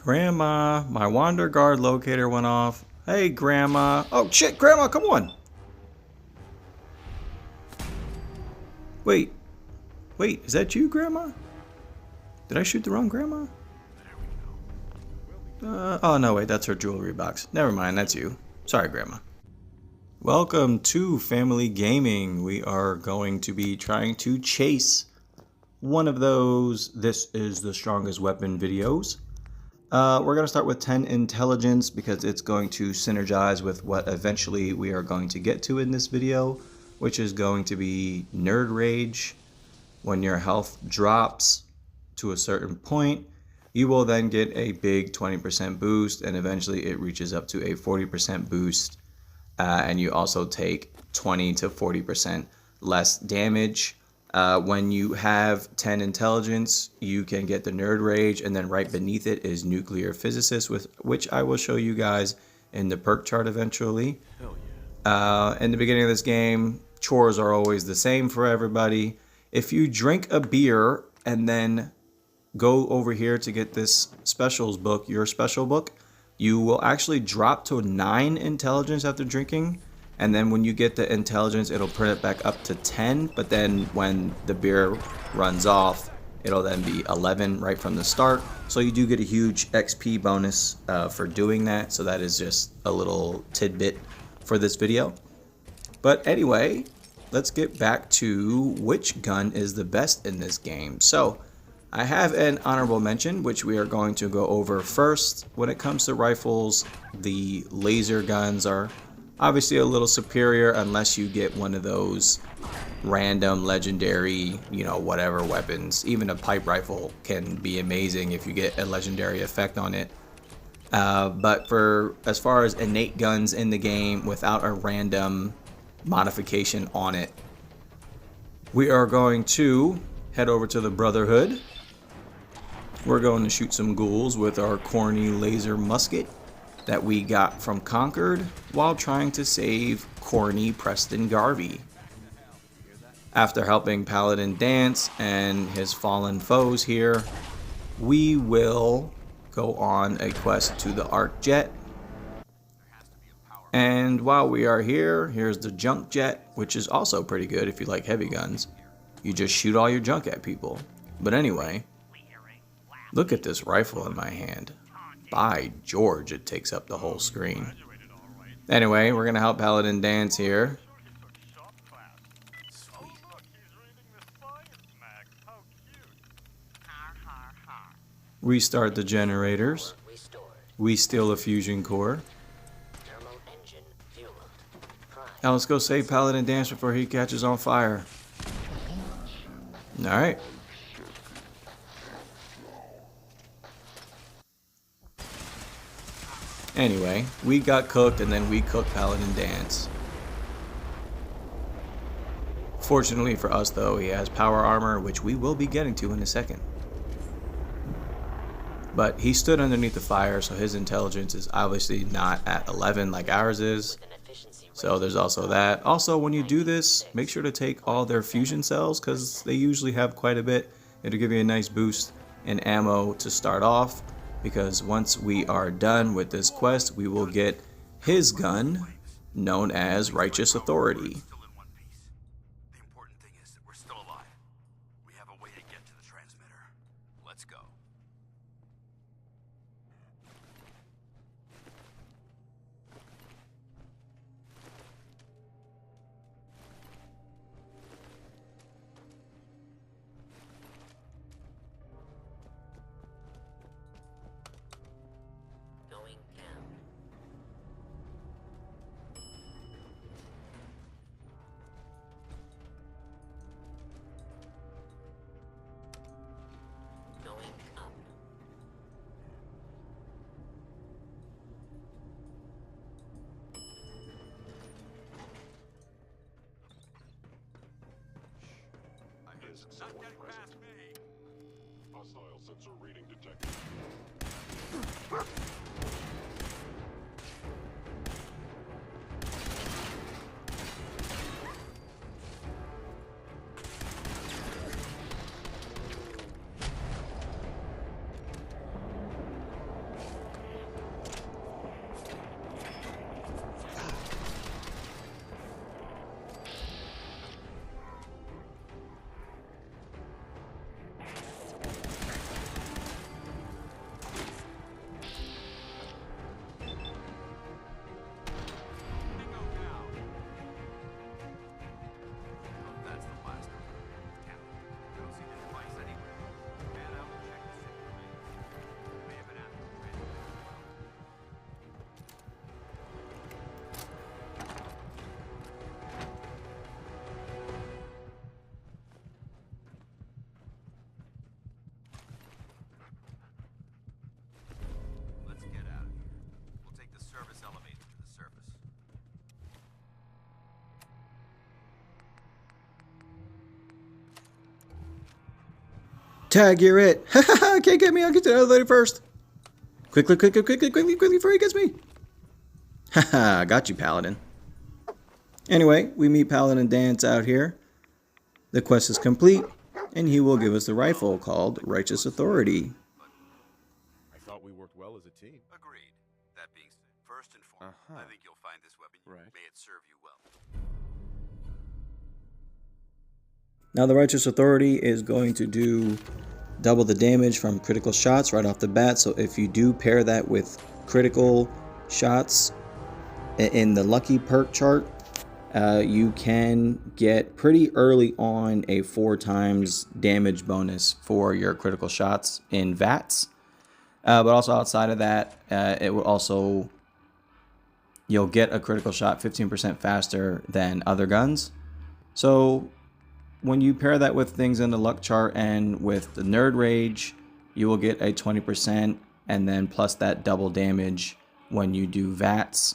Grandma, my Wander Guard locator went off. Hey, Grandma. Oh, shit, Grandma, come on. Wait. Wait, is that you, Grandma? Did I shoot the wrong Grandma? Oh, no, wait, that's her jewelry box. Never mind, that's you. Sorry, Grandma. Welcome to Family Gaming. We are going to be trying to chase one of those "this is the strongest weapon" videos. We're going to start with 10 intelligence because it's going to synergize with what eventually we are going to get to in this video, which is going to be Nerd Rage. When your health drops to a certain point, you will then get a big 20% boost, and eventually it reaches up to a 40% boost. And you also take 20 to 40% less damage. When you have 10 intelligence, you can get the Nerd Rage, and then right beneath it is Nuclear Physicist, which I will show you guys in the perk chart eventually. In the beginning of this game, chores are always the same for everybody. If you drink a beer and then go over here to get this specials book, your special book, you will actually drop to 9 intelligence after drinking. And then when you get the intelligence, it'll put it back up to 10. But then when the beer runs off, it'll then be 11 right from the start. So you do get a huge XP bonus for doing that. So that is just a little tidbit for this video. But anyway, let's get back to which gun is the best in this game. So I have an honorable mention, which we are going to go over first. When it comes to rifles, the laser guns are obviously a little superior unless you get one of those random legendary, whatever weapons. Even a pipe rifle can be amazing if you get a legendary effect on it. But as far as innate guns in the game without a random modification on it, we are going to head over to the Brotherhood. We're going to shoot some ghouls with our corny laser musket that we got from Concord while trying to save corny Preston Garvey. After helping Paladin Danse and his fallen foes here, we will go on a quest to the Arc Jet. And while we are here, here's the Junk Jet, which is also pretty good if you like heavy guns. You just shoot all your junk at people. But anyway, look at this rifle in my hand. By George, it takes up the whole screen. Anyway, we're going to help Paladin Danse here. Restart the generators. We steal a fusion core. Now let's go save Paladin Danse before he catches on fire. Alright. Anyway, we got cooked and then we cooked Paladin Danse. Fortunately for us though, he has power armor, which we will be getting to in a second. But he stood underneath the fire, so his intelligence is obviously not at 11 like ours is. So there's also that. Also, when you do this, make sure to take all their fusion cells because they usually have quite a bit. It'll give you a nice boost in ammo to start off, because once we are done with this quest, we will get his gun, known as Righteous Authority. The important thing is that we're still alive. We have a way to get to the transmitter. Let's go. Not getting past me. Hostile sensor reading detected. Tag, you're it. Can't get me. I'll get to the elevator first. Quickly before he gets me. Haha, got you, Paladin. Anyway, we meet Paladin Danse out here. The quest is complete, and he will give us the rifle called Righteous Authority. I thought we worked well as a team. Agreed. That being said, first and foremost, Uh-huh. I think you'll find this weapon. Right. May it serve you well. Now the Righteous Authority is going to do double the damage from critical shots right off the bat. So if you do pair that with critical shots in the lucky perk chart, you can get pretty early on a 4 times damage bonus for your critical shots in VATS. But also outside of that, it will also, you'll get a critical shot 15% faster than other guns. So when you pair that with things in the luck chart and with the Nerd Rage, you will get a 20% and then plus that double damage when you do VATS.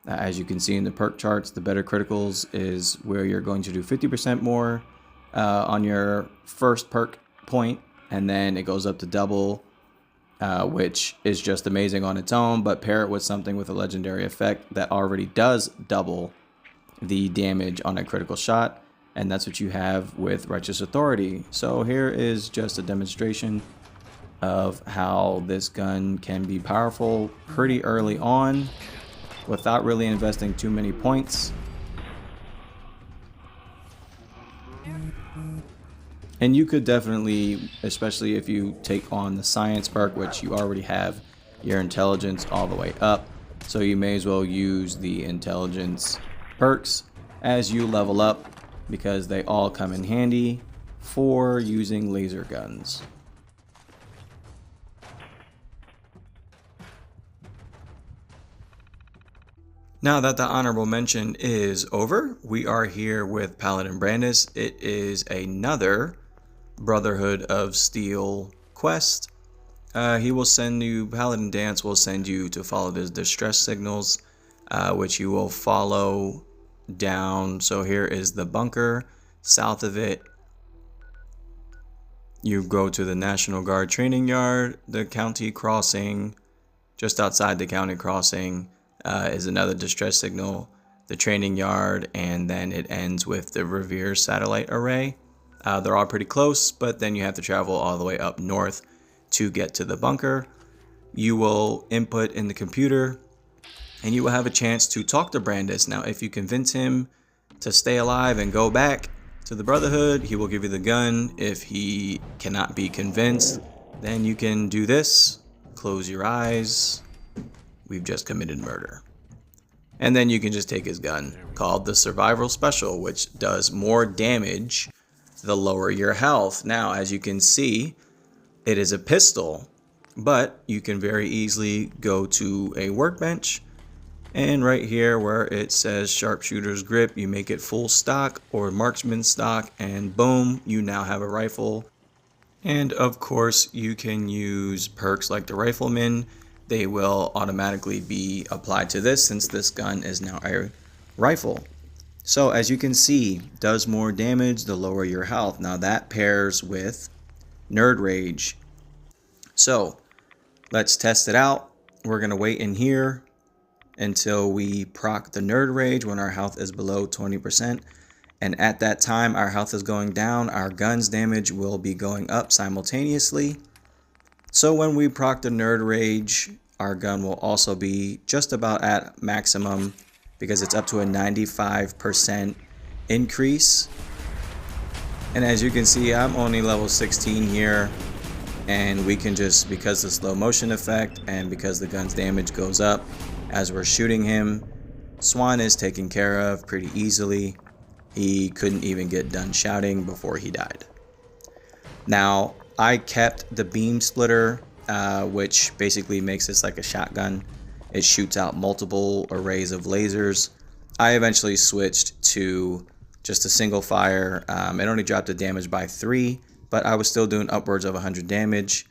As you can see in the perk charts, the better criticals is where you're going to do 50% more on your first perk point, and then it goes up to double, which is just amazing on its own, but pair it with something with a legendary effect that already does double the damage on a critical shot, and that's what you have with Righteous Authority. So here is just a demonstration of how this gun can be powerful pretty early on without really investing too many points. And you could definitely, especially if you take on the science perk, which you already have your intelligence all the way up, so you may as well use the intelligence perks as you level up, because they all come in handy for using laser guns. Now that the honorable mention is over, we are here with Paladin Brandes. It is another Brotherhood of Steel quest. He will send you, Paladin Danse will send you to follow the distress signals, which you will follow down. So here is the bunker. South of it, you go to the National Guard training yard, the county crossing. Just outside the county crossing is another distress signal, the training yard, and then it ends with the Revere satellite array. They're all pretty close, but then you have to travel all the way up north to get to the bunker. You will input in the computer and you will have a chance to talk to Brandes. Now, if you convince him to stay alive and go back to the Brotherhood, he will give you the gun. If he cannot be convinced, then you can do this. Close your eyes. We've just committed murder. And then you can just take his gun, called the Survival Special, which does more damage the lower your health. Now, as you can see, it is a pistol, but you can very easily go to a workbench, and right here where it says Sharpshooter's Grip, you make it full stock or marksman stock, and boom, you now have a rifle. And of course, you can use perks like the Rifleman. They will automatically be applied to this since this gun is now a rifle. So as you can see, does more damage the lower your health. Now that pairs with Nerd Rage. So let's test it out. We're gonna wait in here until we proc the Nerd Rage when our health is below 20%. And at that time, our health is going down, our gun's damage will be going up simultaneously. So when we proc the Nerd Rage, our gun will also be just about at maximum because it's up to a 95% increase. And as you can see, I'm only level 16 here, and we can just, because the slow motion effect and because the gun's damage goes up as we're shooting him, Swan is taken care of pretty easily. He couldn't even get done shouting before he died. Now, I kept the beam splitter, which basically makes this like a shotgun. It shoots out multiple arrays of lasers. I eventually switched to just a single fire. It only dropped the damage by 3, but I was still doing upwards of 100 damage.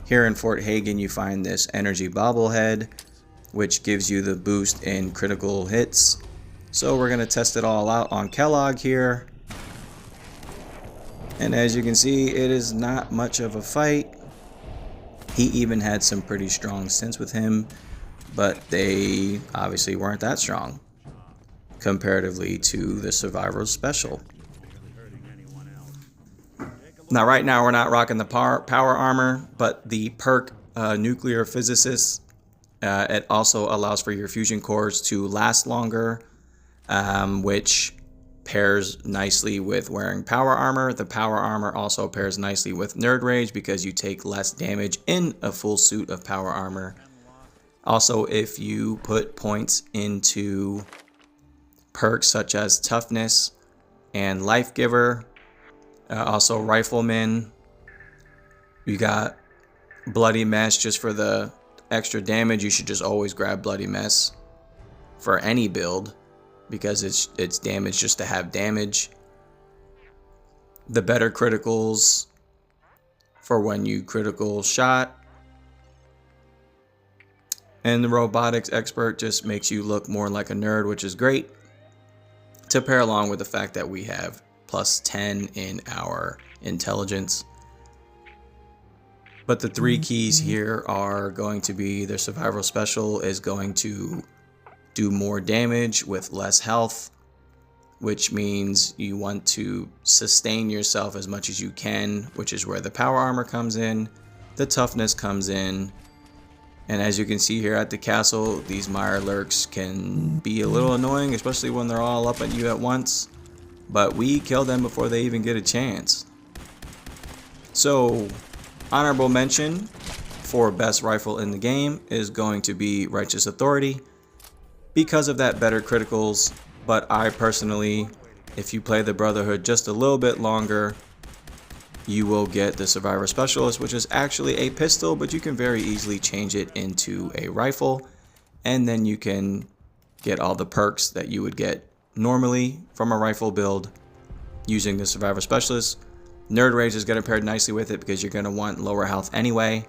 Here in Fort Hagen, you find this energy bobblehead, which gives you the boost in critical hits. So we're gonna test it all out on Kellogg here. And as you can see, it is not much of a fight. He even had some pretty strong synths with him, but they obviously weren't that strong comparatively to the Survival Special. Now, right now, we're not rocking the power armor, but the perk Nuclear Physicist, it also allows for your fusion cores to last longer, which pairs nicely with wearing power armor. The power armor also pairs nicely with Nerd Rage because you take less damage in a full suit of power armor. Also, if you put points into perks such as Toughness and Life Giver, also Rifleman, you got Bloody Mess just for the extra damage. You should just always grab Bloody Mess for any build, because it's damage just to have damage. The better criticals for when you critical shot. And the robotics expert just makes you look more like a nerd, which is great, to pair along with the fact that we have plus 10 in our intelligence. But the three keys here are going to be the Survival Special is going to do more damage with less health, which means you want to sustain yourself as much as you can, which is where the power armor comes in, the toughness comes in. And as you can see here at the castle, these Mirelurks can be a little annoying, especially when they're all up at you at once, but we kill them before they even get a chance. So, honorable mention for best rifle in the game is going to be Righteous Authority, because of that better criticals. But I personally, if you play the Brotherhood just a little bit longer, you will get the Survivor Specialist, which is actually a pistol, but you can very easily change it into a rifle, and then you can get all the perks that you would get normally from a rifle build using the Survivor Specialist. Nerd Rage is going to pair nicely with it because you're going to want lower health anyway,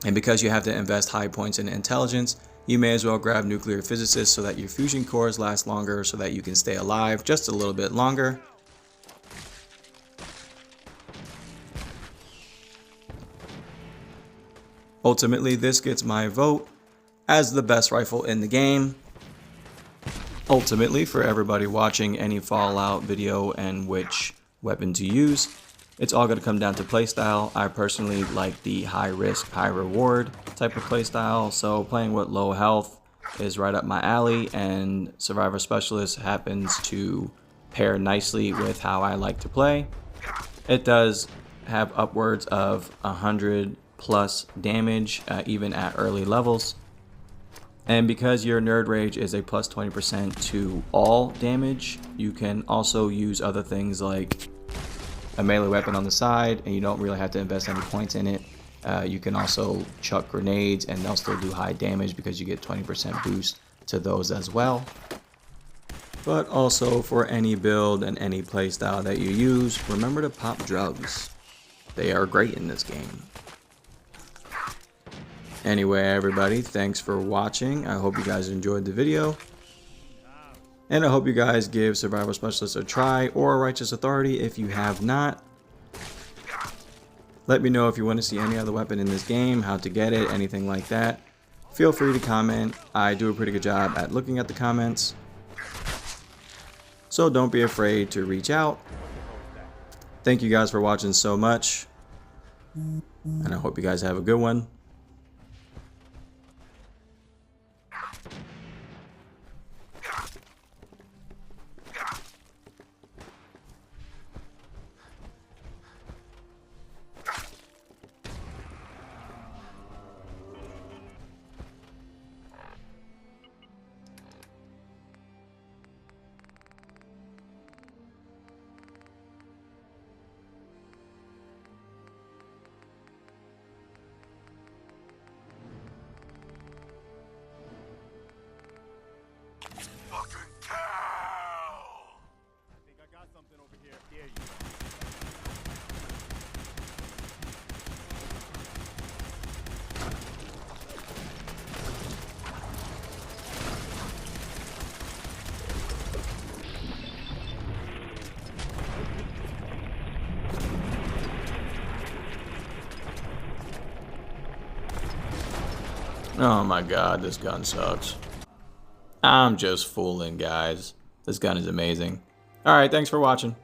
and because you have to invest high points in intelligence, you may as well grab Nuclear Physicist so that your fusion cores last longer, so that you can stay alive just a little bit longer. Ultimately, this gets my vote as the best rifle in the game. Ultimately, for everybody watching any Fallout video and which weapon to use, it's all going to come down to playstyle. I personally like the high risk, high reward type of playstyle, so playing with low health is right up my alley, and Survivor Specialist happens to pair nicely with how I like to play. It does have upwards of 100 plus damage even at early levels, and because your Nerd Rage is a plus 20% to all damage, you can also use other things like a melee weapon on the side, and you don't really have to invest any points in it. You can also chuck grenades and they'll still do high damage because you get 20% boost to those as well. But also, for any build and any playstyle that you use, remember to pop drugs. They are great in this game. Anyway, everybody, thanks for watching. I hope you guys enjoyed the video, and I hope you guys give Survival Specialist a try, or Righteous Authority if you have not. Let me know if you want to see any other weapon in this game, how to get it, anything like that. Feel free to comment. I do a pretty good job at looking at the comments, so don't be afraid to reach out. Thank you guys for watching so much, and I hope you guys have a good one. Oh my god, this gun sucks. I'm just fooling, guys. This gun is amazing. Alright, thanks for watching.